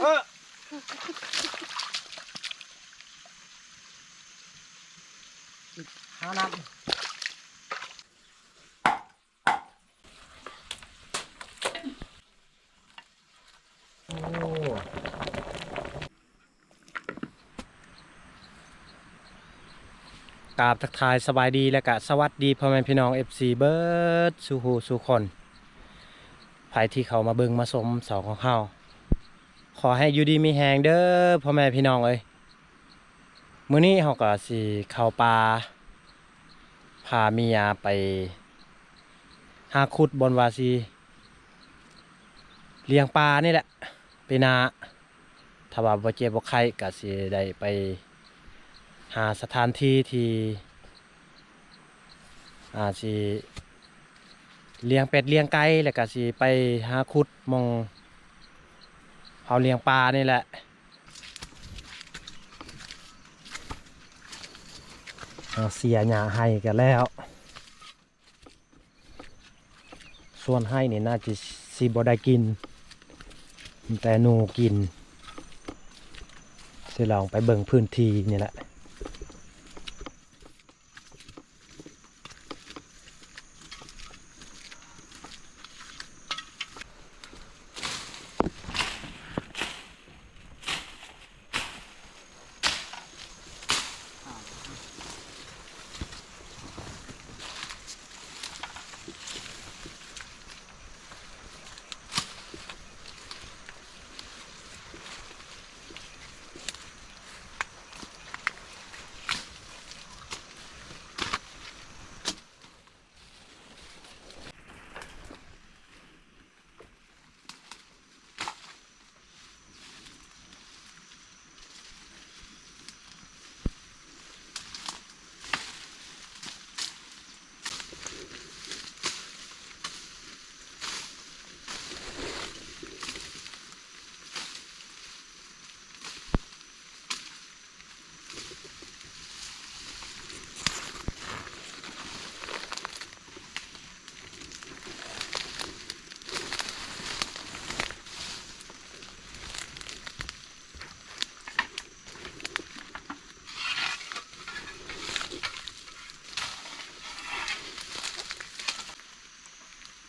หานัดกราบทักทายสบายดีและก็สวัสดีพ่อแม่พี่น้อง FC เบิร์ดสู่หูสู่คนไผที่เขามาเบิ่งมาชมสองของเฮาขอให้อยู่ดีมีแฮงเด้อพ่อแม่พี่น้องเอ้ยมื้อนี้เฮาก็สิเข้าป่าพาเมียไปหาขุดบนวาสิเลี้ยงปลานี่แหละไปนาถ้าว่าบ่เจ็บบ่ไข้ก็สิได้ไปหาสถานที่ที่สิเลี้ยงเป็ดเลี้ยงไก่แล้วก็สิไปหาขุดมองเฮาเลี้ยงปลานี่แหละเสียหญ้าให้กันแล้วส่วนให้นี่น่าจะสิบ่ได้กินแต่หนูกินสิลองไปเบิ่งพื้นที่นี่แหละ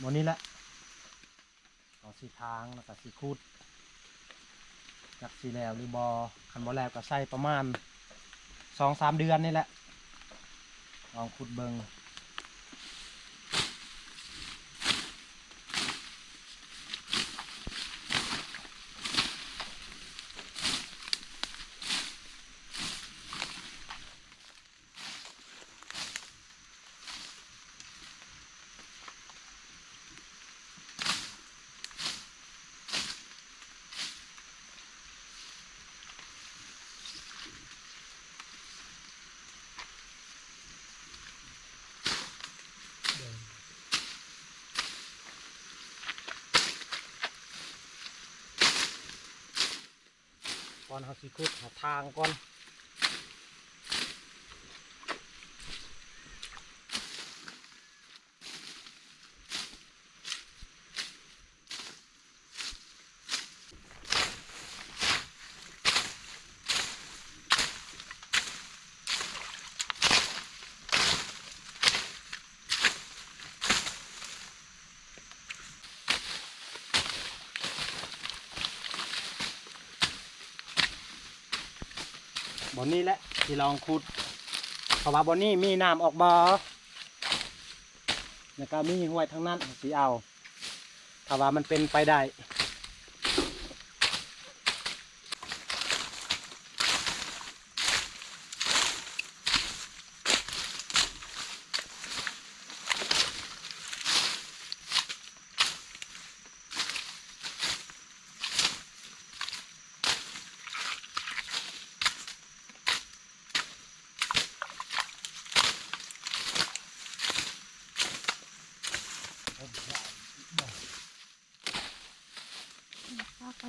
หมดนี้แหละเอาสีทางแล้วก็สีคูดจากสีแล้วหรือบอคันบอแล้วก็ใส่ประมาณ 2-3 เดือนนี่แหละลองขุดเบิงก่อนเขาสิขุดหาทางก่อนบนนี้แหละที่ลองขุดเพราะว่าบนนี้มีน้ำออกบ่อแล้วก็มีห้วยทั้งนั้นสิเอาถ้าว่ามันเป็นไปได้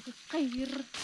ไปไกลร เ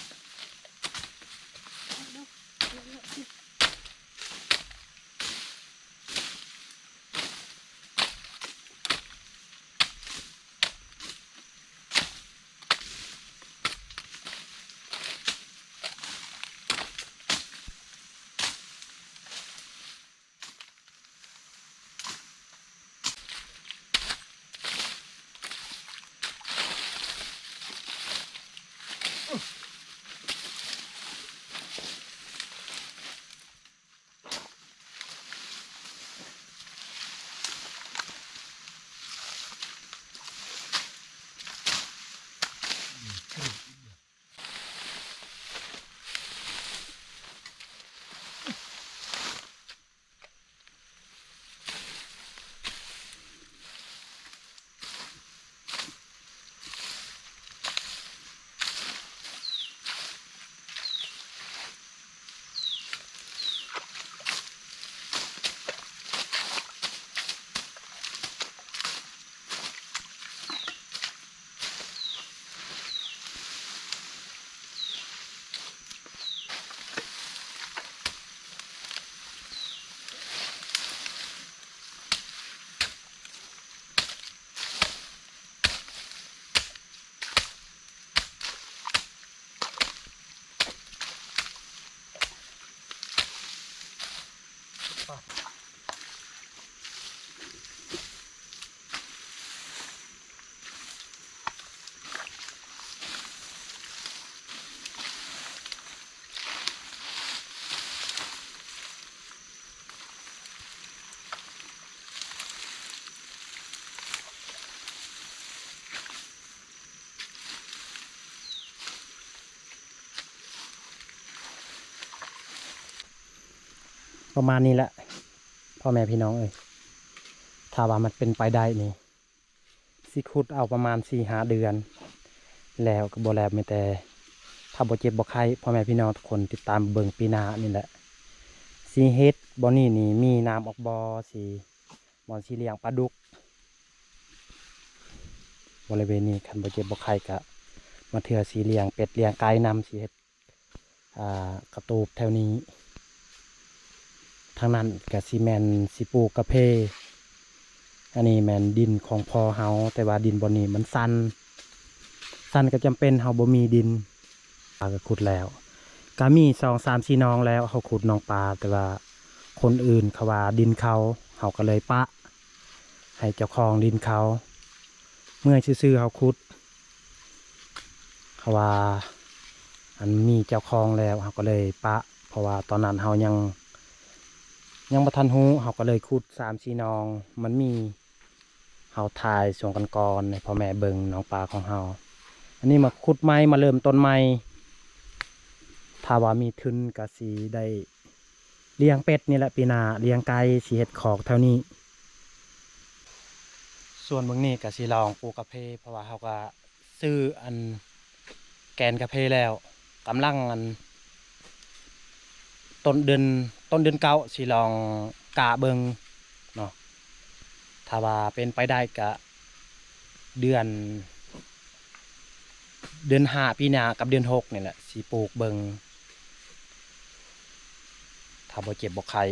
ประมาณนี้แหละพ่อแม่พี่น้องเอ้ยถ้าว่ามันเป็นไปได้นี่สิขุดเอาประมาณ 4-5 เดือน แล้วก็บ่แล้วมีแต่ถ้าบ่เจ็บบ่ไข้พ่อแม่พี่น้องทุกคนติดตามเบิ่งปีหน้านี่แหละสิเฮ็ดบ่นี่นี่มีน้ำออกบ่สิบ่สิเลี้ยงปลาดุกบริเวณนี้คันบ่เจ็บบ่ไข้ก็มาเทื่อสิเลี้ยงเป็ดเลี้ยงไก่นำสิเฮ็ดกระตูบแถวนี้ทางนั้นก็สิแม่นสิปลูกกะเพอันนี้แม่นดินของพ่อเฮาแต่ว่าดินบ่นี้มันสั่นก็จำเป็นเฮาบ่มีดินปลาก็ขุดแล้วก็มี2-3-4น้องแล้วเฮาขุดน้องปลาแต่ว่าคนอื่นเขาว่าดินเขาเฮาก็เลยปะให้เจ้าของดินเขาเมื่อซื่อๆเฮาขุดเขาว่าอันมีเจ้าของแล้วเฮาก็เลยปะเพราะว่าตอนนั้นเฮายังบ่ทันฮู้เฮาก็เลยขุด3-4น้องมันมีเฮาถ่ายช่วงก่อนๆให้พ่อแม่เบิ่งน้องปลาของเฮาอันนี้มาขุดใหม่มาเริ่มต้นใหม่ถ้าว่ามีทุนก็สิได้เลี้ยงเป็ดนี่แหละปีหน้าเลี้ยงไก่สิเฮ็ดคอกแถวนี้ส่วนเบิ่งนี้ก็สิลองปลูกกาแฟเพราะว่าเฮาก็ซื้ออันแกนกาแฟแล้วกำลังอันต้นเดือนเก้าสิลองกะเบิ่งเนาะถ้าว่าเป็นไปได้ก็เดือน5ปีหน้ากับเดือน6นี่แหละสิปลูกเบิ่งถ้าบ่เจ็บบ่ไข้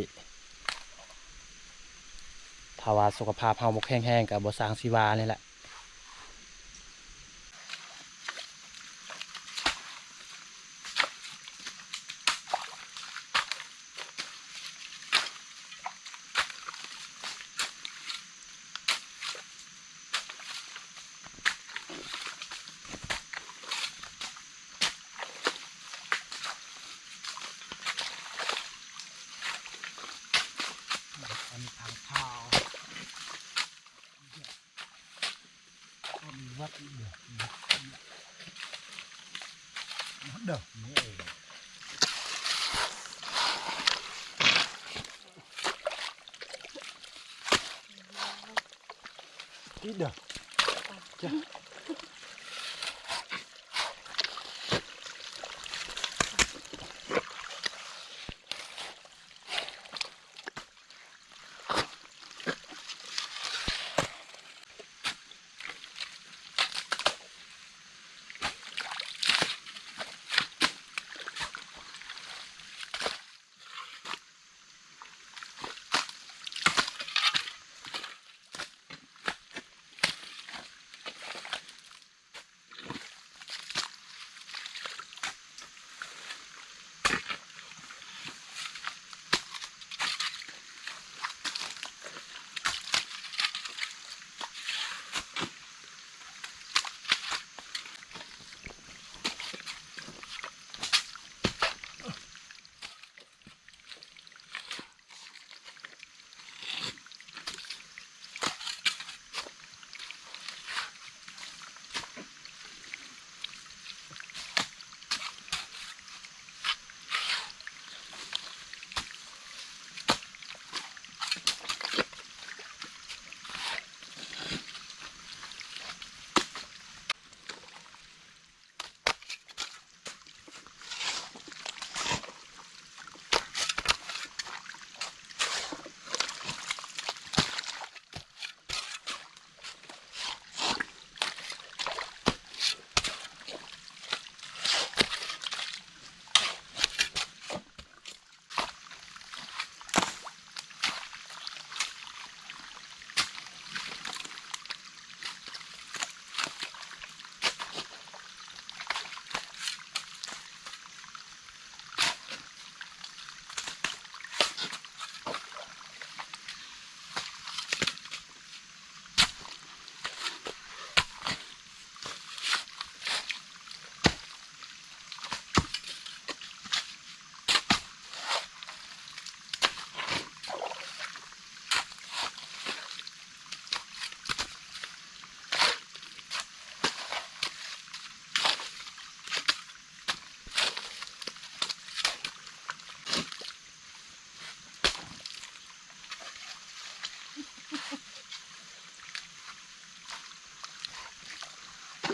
ถ้าว่าสุขภาพเฮาบ่แข็งแรงก็บ่สร้างสิว่านี่แหละอันทางข้าวต้นวัดเด้อนี่เองนี่เด้อจ้ะ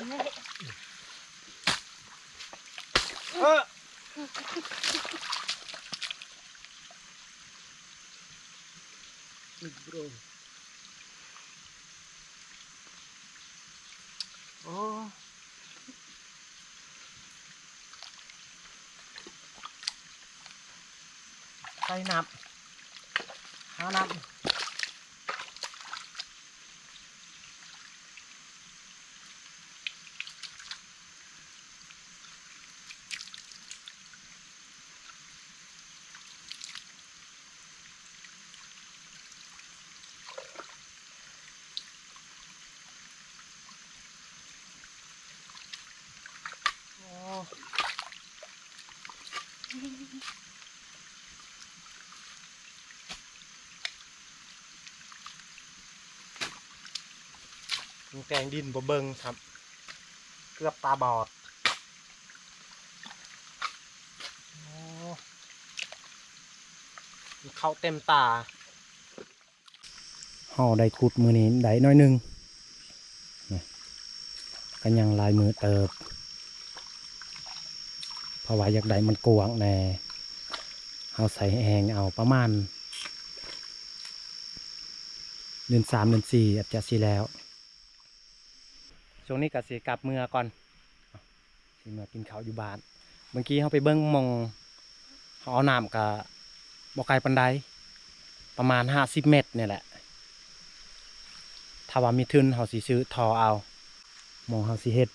เออโอ้ใส่นับหานับโอ้ลุงแตงดินบ่เบิงครับเกือบตาบอดโอ้เข้าเต็มตาห่อได้ขุดมือนี้ได้น้อยหนึงก็ยังลายมือเติบเพราะว่าอยากได้มันกวางแน่เอาใส่แหงเอาประมาณเดือน3เดือน4อาจจะสิแล้วช่วงนี้ก็สิกลับเมื่อก่อนสิเมื่อกินข้าวอยู่บ้านเมื่อกี้เขาไปเบิ้งหมองเขาเอาน้ำกับบ่ไกลปานใดประมาณ50 เมตรเนี่ยแหละถ้าว่ามีทุนเขาสิซื้อทอเอาหมองเขาสิเฮ็ด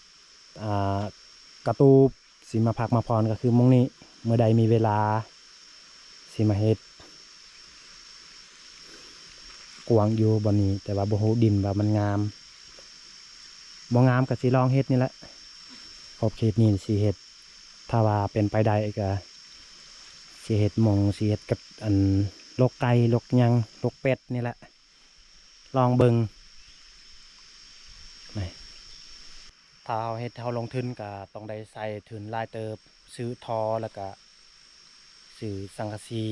กระตูบสิมาพักมาพรก็คือหมองนี้เมื่อใดมีเวลาสิมาเฮ็ดกวางอยู่บนนี้แต่ว่าบ่ฮู้ดินว่ามันงามบ่งามก็สิลองเฮ็ดนี่แหละขอบเขตนี้สิเฮ็ดถ้าว่าเป็นไปได้ก็สิเฮ็ดหมองสิเฮ็ดกับอันลกไก่ลกหยังลกเป็ดนี่แหละลองเบิ่งถ้าเฮาเฮ็ดเฮาลงทุนก็ต้องได้ใส่ทุนหลายเติบซื้อทอแล้วก็ซื้อสังกะสี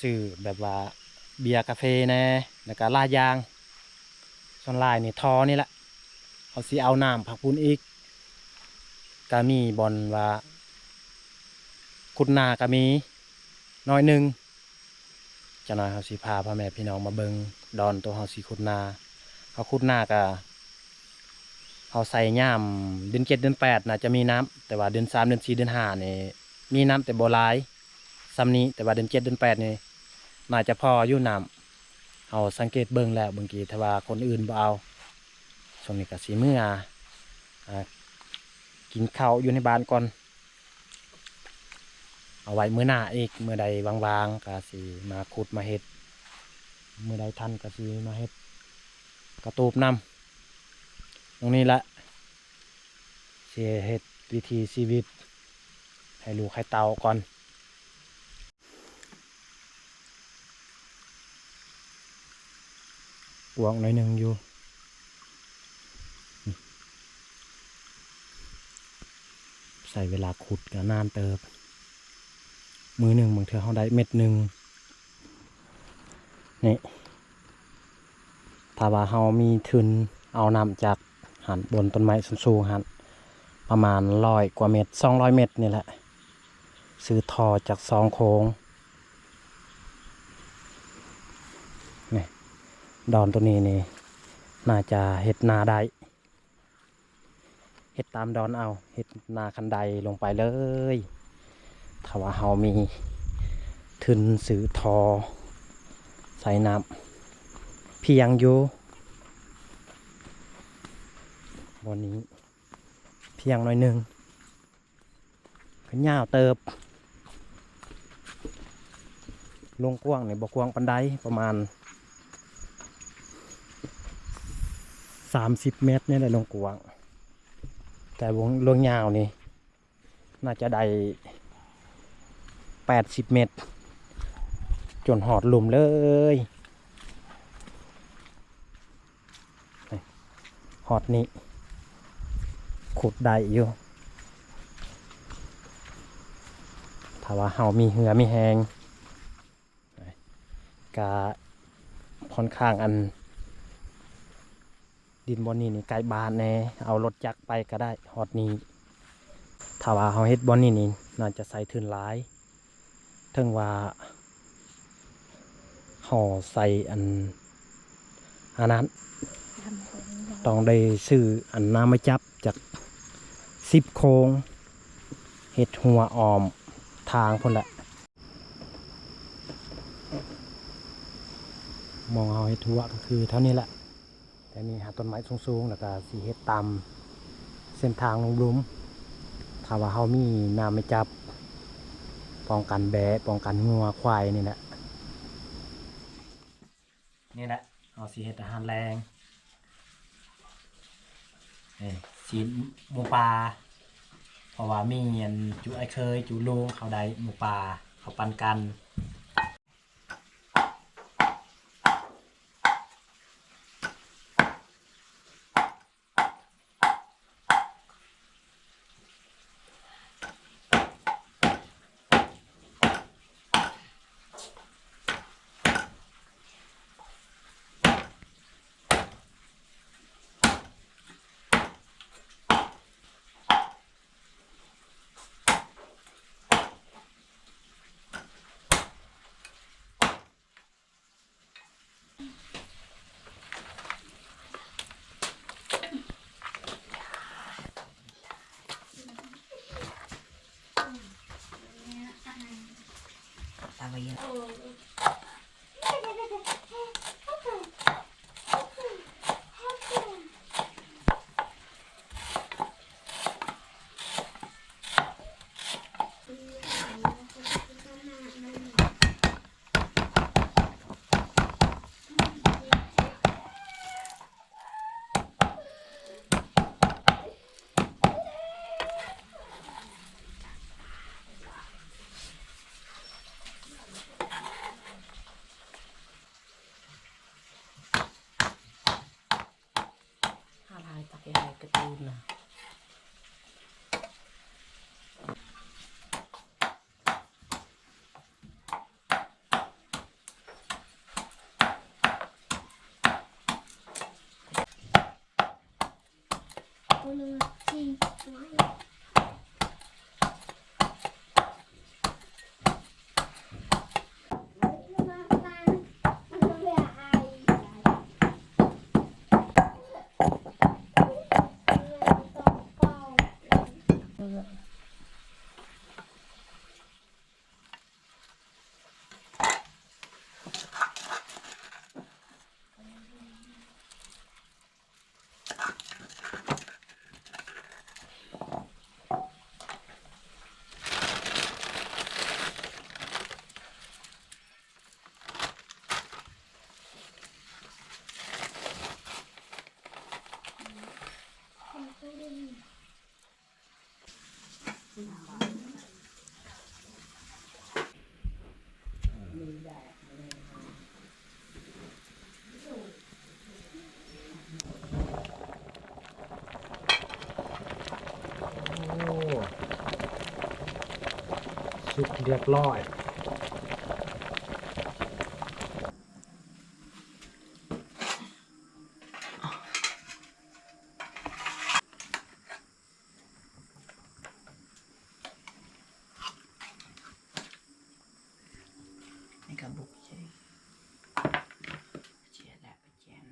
ซื้อแบบว่าเบียร์กาแฟแน่แล้วก็ลายยางส่วนลายนี่ทอนี่แหละเขาสิเอาน้ำผักพุ้นอีกก็มีบอนว่าขุดนาก็มีน้อยหนึงจะน้อยเขาสิพาพ่อแม่พี่น้องมาเบิงดอนตัวเขาสิขุดนาเขาขุดนาก็เขาใส่ย่ามเดือน7เดือน8น่าจะมีน้ำแต่ว่าเดือน3เดือน4เดือน5นี่มีน้ำแต่บ่หลายซ้ำนี้แต่ว่าเดือน7เดือน8นี่น่าจะพออยู่น้ำเอาสังเกตเบิ่งแล้วบางทีถ้าว่าคนอื่นบ่เอาช่วงนี้ก็สิเมื่อกินข้าวอยู่ในบ้านก่อนเอาไว้มื้อหน้าอีกมื้อใดว่างๆก็สิมาขุดมาเฮ็ดมื้อใดทันก็สิมาเฮ็ดกระตูบนำตรงนี้ละสิเฮ็ดวิถีชีวิตให้ลูกให้เต่าก่อนกวางหน่อยหนึงอยู่ใส่เวลาขุดก็นานเติบมือหนึ่งบางเทื่อเขาได้เม็ดหนึ่งนี่ถ้าว่าเขามีทุนเอานำจากหันบนต้นไม้สูงๆหันประมาณ100 กว่าเม็ด200 เม็ดนี่แหละซื้อทอจาก2 โค้งนี่ดอนตัวนี้นี่น่าจะเห็ดนาได้เห็ดตามดอนเอาเห็ดนาคันใดลงไปเลยถ้าว่าเขามีทุนซื้อทอใส่น้ำเพียงอยู่วันนี้เพียงหน่อยหนึ่งก็ยาวเติบลงกว้างในบ่กว้างปันไดประมาณ30 เมตรนี่แหละลงกว้างแต่วงลงยาวนี่น่าจะได้80 เมตรจนหอดหลุมเลยหอดนี้ขุดได้อยู่ถ้าว่าเฮามีเหือมีแหงกะค่อนข้างอัน ดินบอนนี้นี่ใกล้บ้านแน่เอารถจักรไปก็ได้ฮอดนี้ถ้าว่าเฮาเฮ็ดบอนนี้นี่น่าจะใส่ทุนหลายถึงว่าห่อใส่อันนั้นต้องได้ซื้ออันน้ำมาจับจาก10โคงเฮ็ดหัวอ้อมทางพุ่นแหละมองเฮาเฮ็ดหัวก็คือเท่านี้แหละแต่นี่หาต้นไม้สูงๆแล้วก็สิเฮ็ดตามเส้นทางหลุมๆถ้าว่าเฮามีน้ำมาจับป้องกันแบะป้องกันงัวควายนี่แหละนี่แหละเอาสิเฮ็ดอาหารแรงสีหมูปลาเพราะว่ามีอันจุไอเคยจุโลเขาได้หมูปลาเขาปันกันกระตูนนะสุกเรียบร้อยนี่ก็บุกใช่เจียแหละไปแจน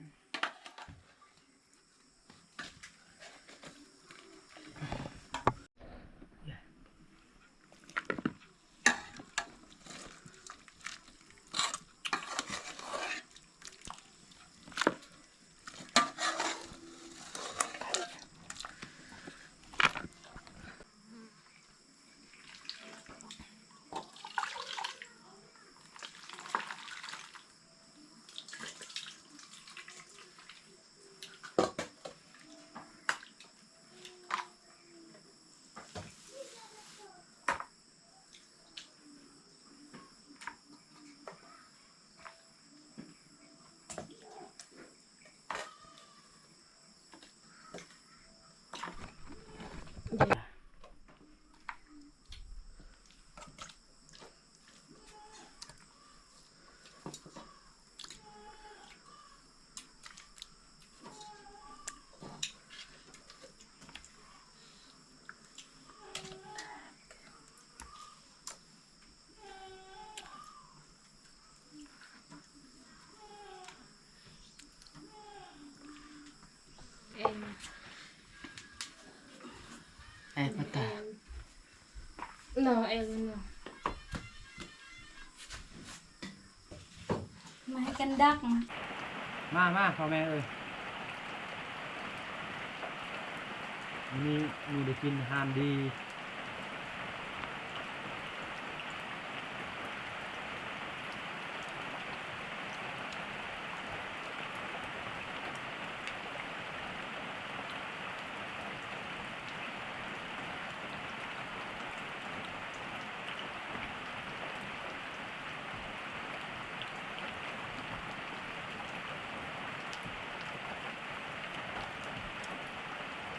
pata. No, no. มาให้กันดักมาพ่อแม่เอ้ยมีได้กินอาหารดี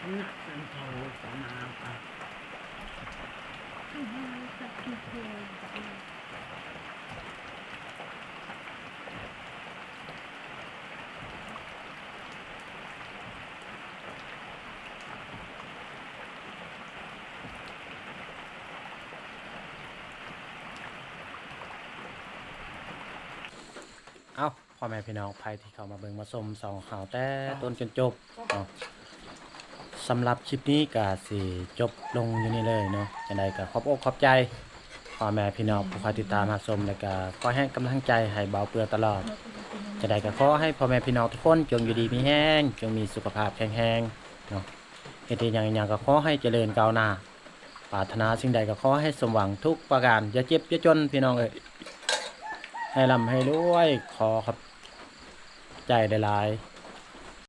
Sen tahu sama apa. เอ้าพ่อแม่พี่น้องใครที่เข้ามาเบิ่งมาชมสองข่าวแต่ต้นจนจบเนาะสำหรับคลิปนี้ก็สิจบลงอยู่นี่เลยเนาะจังไดก็ขอบอกขอบใจพ่อแม่พี่น้องผู้คอยติดตามรับชมแล้วก็ขอให้กำลังใจให้เบาเปื้อตลอดจังไดก็ขอให้พ่อแม่พี่น้องทุกคนจงอยู่ดีมีแรงจงมีสุขภาพแข็งแรงเนาะเฮ็ดหยังก็ขอให้เจริญก้าวหน้าปรารถนาสิ่งใดก็ขอให้สมหวังทุกประการอย่าเจ็บอย่าจนพี่น้องเอ้ยให้ร่ำให้รวยขอขอบใจหลายๆ